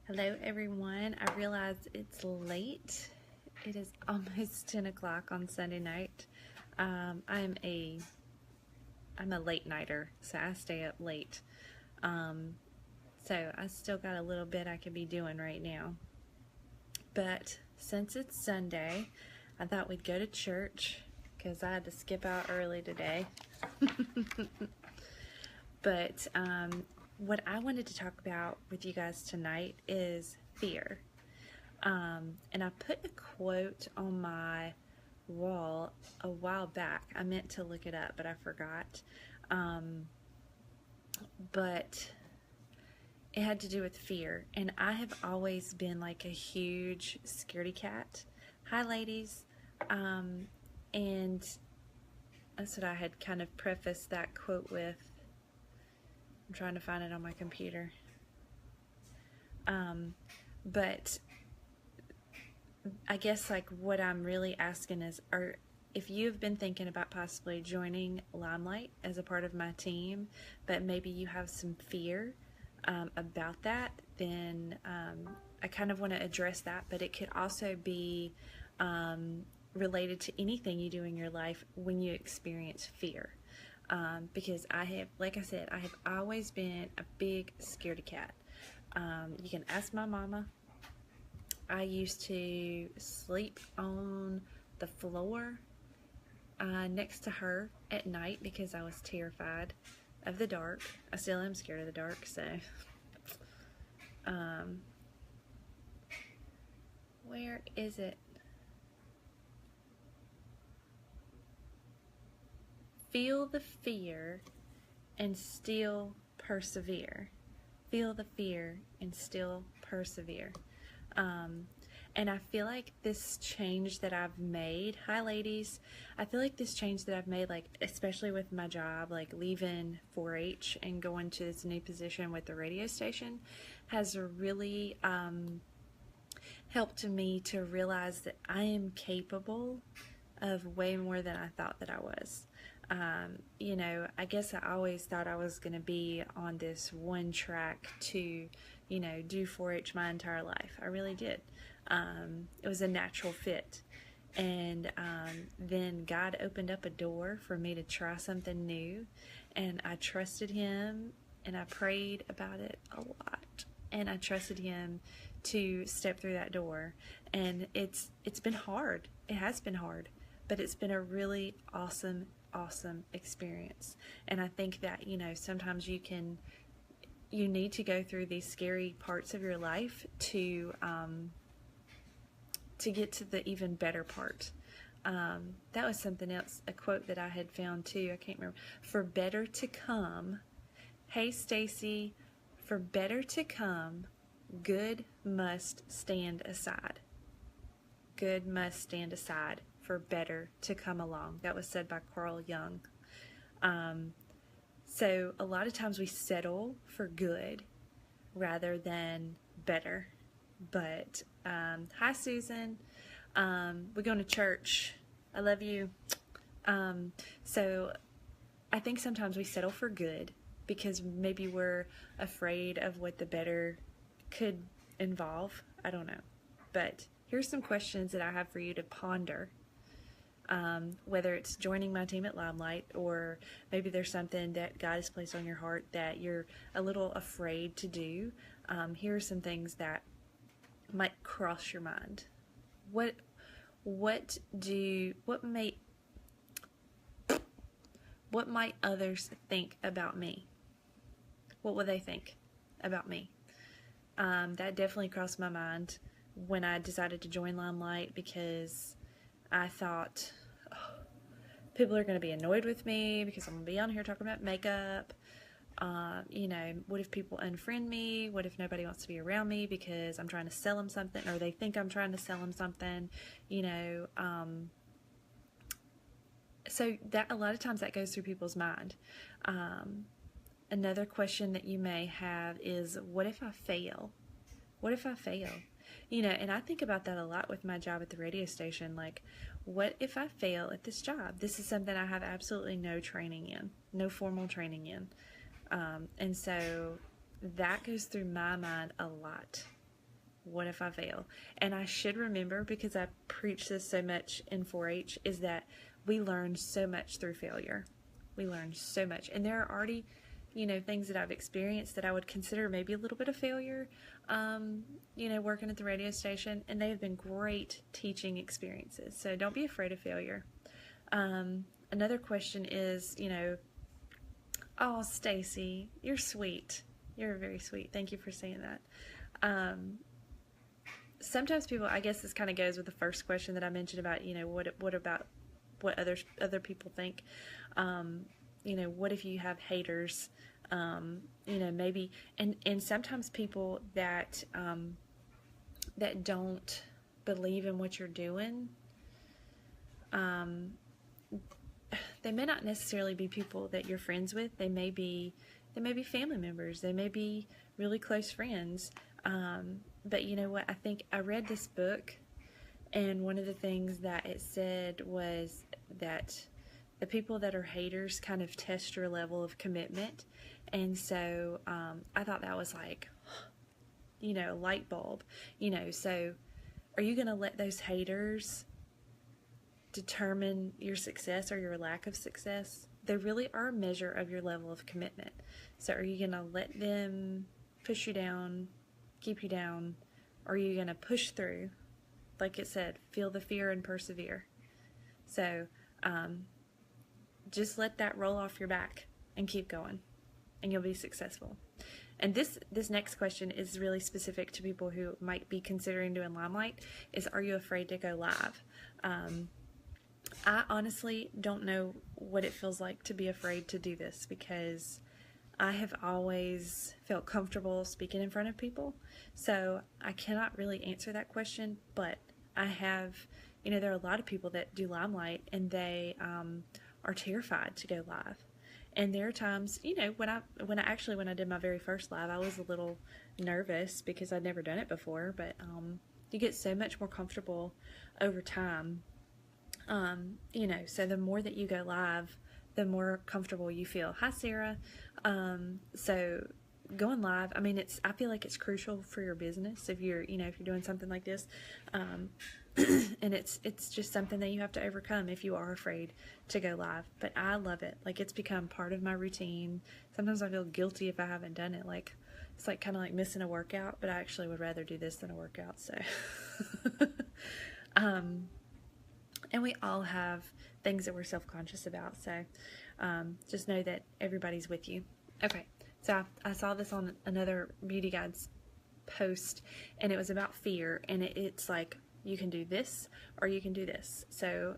Hello everyone. I realize it's late. It is almost 10 o'clock on Sunday night. I'm a late nighter, so I stay up late. So I still got a little bit I could be doing right now. But since it's Sunday, I thought we'd go to church because I had to skip out early today. But what I wanted to talk about with you guys tonight is fear. And I put a quote on my wall a while back. I meant to look it up, but I forgot. But it had to do with fear. And I have always been like a huge scaredy cat. Hi, ladies. And that's what I had kind of prefaced that quote with. I'm trying to find it on my computer. But I guess like what I'm really asking is, if you've been thinking about possibly joining LimeLight as a part of my team, but maybe you have some fear about that, then I kind of want to address that, but it could also be related to anything you do in your life when you experience fear. Because I have, like I said, I have always been a big scaredy cat. You can ask my mama. I used to sleep on the floor next to her at night because I was terrified of the dark. I still am scared of the dark, so where is it? Feel the fear and still persevere. Feel the fear and still persevere. And I feel like this change that I've made, hi ladies, I feel like this change that I've made, like especially with my job, like leaving 4-H and going to this new position with the radio station, has really helped me to realize that I am capable of way more than I thought that I was. You know, I guess I always thought I was going to be on this one track to, you know, do 4-H my entire life. I really did. It was a natural fit. And then God opened up a door for me to try something new. And I trusted Him and I prayed about it a lot. And I trusted Him to step through that door. And it's been hard. It has been hard. But it's been a really awesome experience. And I think that, you know, sometimes you need to go through these scary parts of your life to get to the even better part. That was something else, a quote that I had found too. I can't remember. For better to come. Hey Stacy, for better to come, good must stand aside. Good must stand aside for better to come along. That was said by Carl Jung. So a lot of times we settle for good rather than better. But hi Susan, we're going to church. I love you. So I think sometimes we settle for good because maybe we're afraid of what the better could involve. I don't know. But here's some questions that I have for you to ponder. Whether it's joining my team at LimeLight, or maybe there's something that God has placed on your heart that you're a little afraid to do. Here are some things that might cross your mind. What might others think about me? What would they think about me? That definitely crossed my mind when I decided to join LimeLight, because I thought, people are going to be annoyed with me because I'm going to be on here talking about makeup. You know, what if people unfriend me? What if nobody wants to be around me because I'm trying to sell them something, or they think I'm trying to sell them something? You know, so that a lot of times that goes through people's mind. Another question that you may have is, what if I fail? What if I fail? You know, and I think about that a lot with my job at the radio station. Like, what if I fail at this job? This is something I have absolutely no training in, no formal training in. And so that goes through my mind a lot. what if I fail? And I should remember, because I preach this so much in 4-H, is that we learn so much through failure. We learn so much. And there are already, things that I've experienced that I would consider maybe a little bit of failure, working at the radio station, and they have been great teaching experiences. So don't be afraid of failure. Another question is, oh, Stacy, you're sweet. You're very sweet. Thank you for saying that. Sometimes people, I guess this kind of goes with the first question that I mentioned about, what about what other people think? What if you have haters? Maybe, and sometimes people that don't believe in what you're doing, they may not necessarily be people that you're friends with. They may be family members. They may be really close friends. But you know what? I think I read this book, and one of the things that it said was that the people that are haters kind of test your level of commitment. And so I thought that was like, light bulb. So are you going to let those haters determine your success or your lack of success? They really are a measure of your level of commitment. So are you going to let them push you down, keep you down, or are you going to push through? Like it said, feel the fear and persevere. So just let that roll off your back and keep going, and you'll be successful. And this next question is really specific to people who might be considering doing LimeLight, is, are you afraid to go live? I honestly don't know what it feels like to be afraid to do this, because I have always felt comfortable speaking in front of people. So I cannot really answer that question, but I have, there are a lot of people that do LimeLight, and they are terrified to go live. And there are times, when I did my very first live, I was a little nervous because I'd never done it before, but you get so much more comfortable over time. So the more that you go live, the more comfortable you feel. Hi, Sarah. So going live, I feel like it's crucial for your business if you're doing something like this. And it's just something that you have to overcome if you are afraid to go live. But I love it. Like, it's become part of my routine. Sometimes I feel guilty if I haven't done it. Like, it's like kind of like missing a workout, but I actually would rather do this than a workout. So, and we all have things that we're self-conscious about. So, just know that everybody's with you. Okay. So I saw this on another Beauty Guides post, and it was about fear, and it's like, you can do this or you can do this. So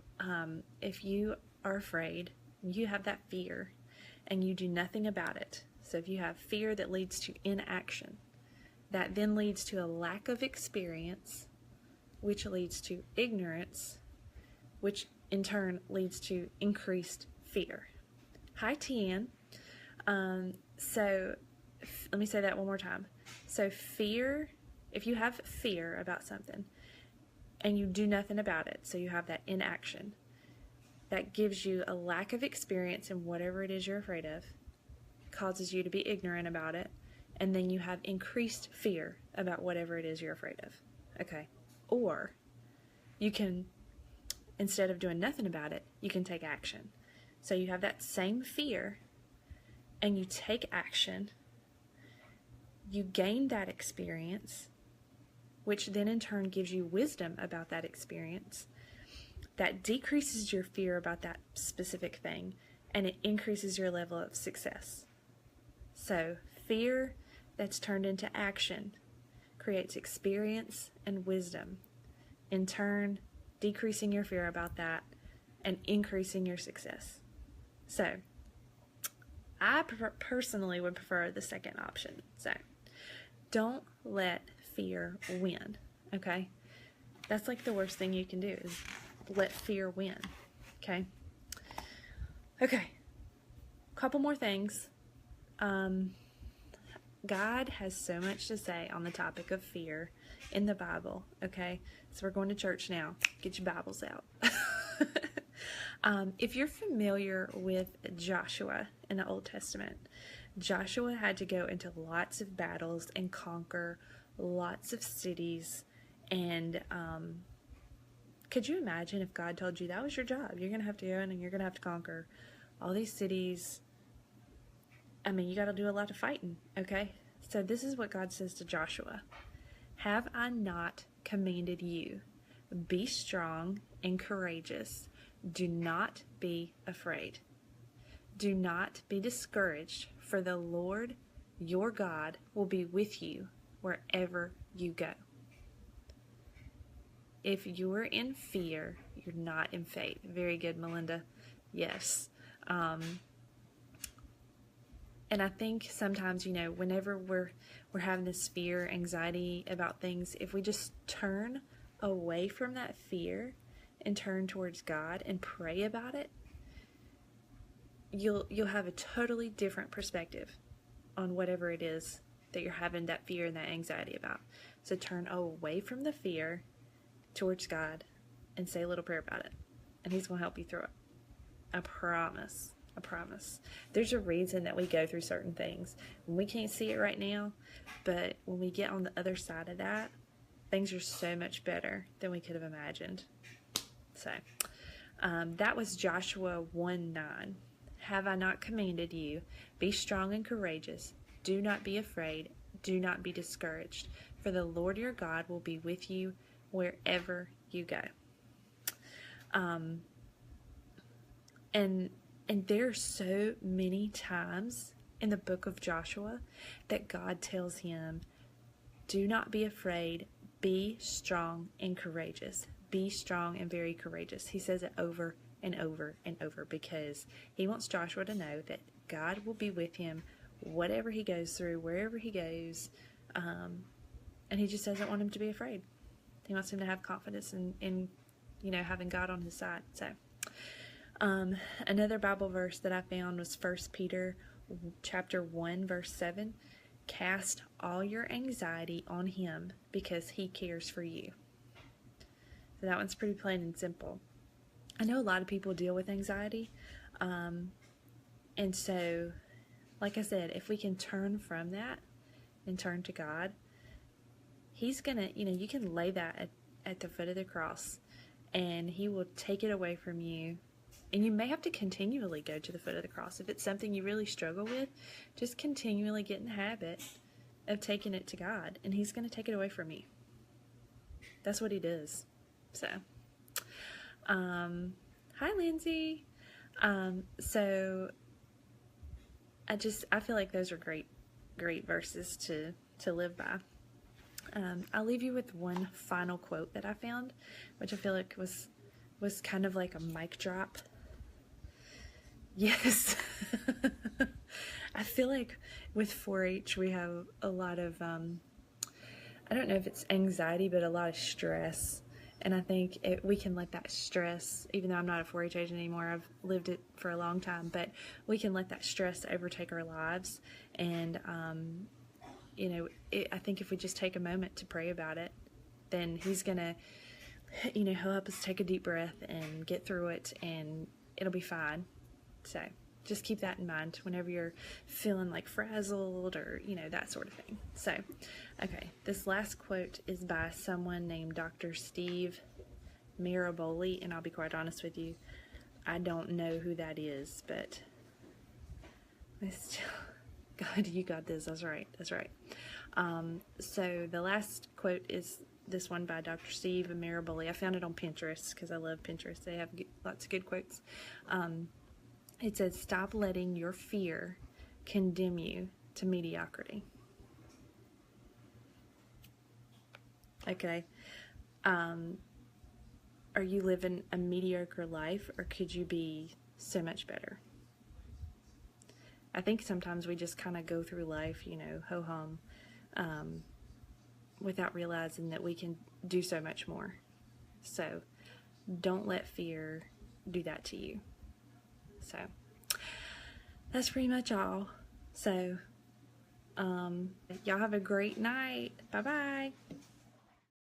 if you are afraid, you have that fear, and you do nothing about it. So if you have fear that leads to inaction, that then leads to a lack of experience, which leads to ignorance, which in turn leads to increased fear. Hi, Tian. So let me say that one more time. So fear, if you have fear about something and you do nothing about it, so you have that inaction, that gives you a lack of experience in whatever it is you're afraid of, causes you to be ignorant about it, and then you have increased fear about whatever it is you're afraid of. Okay. Or you can, instead of doing nothing about it, you can take action. So you have that same fear, and you take action, you gain that experience, which then in turn gives you wisdom about that experience, that decreases your fear about that specific thing, and it increases your level of success. So fear that's turned into action creates experience and wisdom, in turn decreasing your fear about that and increasing your success. So I personally would prefer the second option. So don't let fear win, okay? That's like the worst thing you can do, is let fear win, okay? Okay, couple more things. God has so much to say on the topic of fear in the Bible, okay? So we're going to church now. Get your Bibles out. If you're familiar with Joshua in the Old Testament, Joshua had to go into lots of battles and conquer lots of cities. And could you imagine if God told you that was your job? You're going to have to go in and you're going to have to conquer all these cities. I mean, you got to do a lot of fighting, okay? So this is what God says to Joshua. Have I not commanded you? Be strong and courageous. Do not be afraid. Do not be discouraged, for the Lord your God will be with you wherever you go. If you're in fear, you're not in faith. Very good, Melinda. Yes. And I think sometimes, whenever we're having this fear, anxiety about things, if we just turn away from that fear and turn towards God and pray about it, you'll have a totally different perspective on whatever it is that you're having that fear and that anxiety about. So turn away from the fear towards God and say a little prayer about it, and He's going to help you through it. I promise. I promise. There's a reason that we go through certain things. We can't see it right now, but when we get on the other side of that, things are so much better than we could have imagined. So that was Joshua 1:9. Have I not commanded you? Be strong and courageous. Do not be afraid. Do not be discouraged. For the Lord your God will be with you wherever you go. And there are so many times in the book of Joshua that God tells him, do not be afraid. Be strong and courageous. Be strong and very courageous. He says it over and over and over because he wants Joshua to know that God will be with him whatever he goes through, wherever he goes, and he just doesn't want him to be afraid. He wants him to have confidence in having God on his side. So another Bible verse that I found was 1 Peter chapter 1 verse 7. Cast all your anxiety on him because he cares for you. So that one's pretty plain and simple. I know a lot of people deal with anxiety. And so, like I said, if we can turn from that and turn to God, He's going to, you can lay that at the foot of the cross and He will take it away from you. And you may have to continually go to the foot of the cross. If it's something you really struggle with, just continually get in the habit of taking it to God, and He's going to take it away from you. That's what He does. So, hi, Lindsay. So I feel like those are great verses to live by. I'll leave you with one final quote that I found, which I feel like was kind of like a mic drop. Yes. I feel like with 4-H we have a lot of, I don't know if it's anxiety, but a lot of stress. And I think we can let that stress, even though I'm not a 4-H agent anymore, I've lived it for a long time, but we can let that stress overtake our lives. And, I think if we just take a moment to pray about it, then He's going to, He'll help us take a deep breath and get through it, and it'll be fine. So just keep that in mind whenever you're feeling like frazzled or, that sort of thing. So, okay, this last quote is by someone named Dr. Steve Maraboli, and I'll be quite honest with you, I don't know who that is, but God, you got this. That's right. So the last quote is this one by Dr. Steve Maraboli. I found it on Pinterest because I love Pinterest. They have lots of good quotes. It says, stop letting your fear condemn you to mediocrity. Okay. Are you living a mediocre life, or could you be so much better? I think sometimes we just kind of go through life, ho-hum, without realizing that we can do so much more. So don't let fear do that to you. So that's pretty much all. So y'all have a great night. Bye-bye.